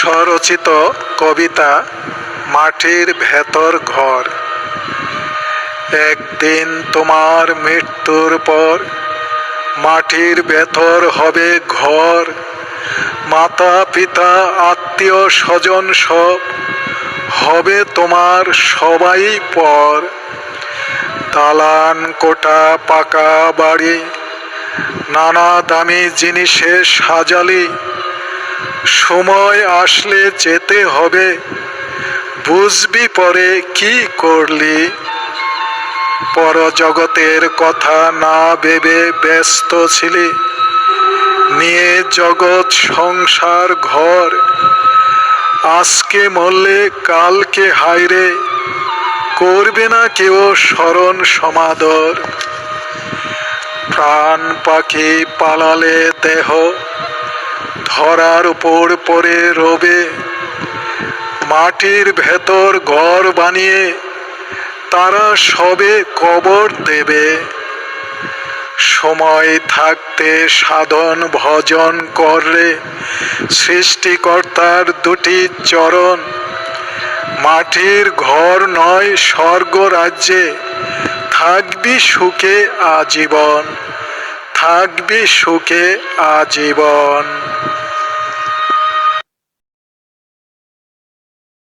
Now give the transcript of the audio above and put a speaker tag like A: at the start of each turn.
A: স্বরচিত কবিতা মাটির ভেতর ঘর। একদিন তোমার মৃত্যুর পর মাটির ভেতর হবে ঘর। মাতা পিতা আত্মীয় স্বজন সব হবে তোমার সবাই পর। দালান কোঠা পাকা বাড়ি নানা দামি জিনিসে সাজালি। সময় আসলে যেতে হবে, বুঝবি পরে কি করলি। পরজগতের কথা না ভেবে ব্যস্ত ছিলি, নিয়ে জগৎ সংসার ঘর। আজকে মরলে কালকে হায়রে, করবে না কেউ স্মরণ সমাদর। প্রাণ পাখি পালালে দেহ ধরার উপর পড়ে রবে। মাটির ভেতর ঘর বানিয়ে তারা সবে কবর দেবে। সময় থাকতে সাধন ভজন করে সৃষ্টিকর্তার দুটি চরণ। মাটির ঘর নয় স্বর্গ রাজ্যে, থাকবি সুখে আজীবন, থাকবি সুখে আজীবন।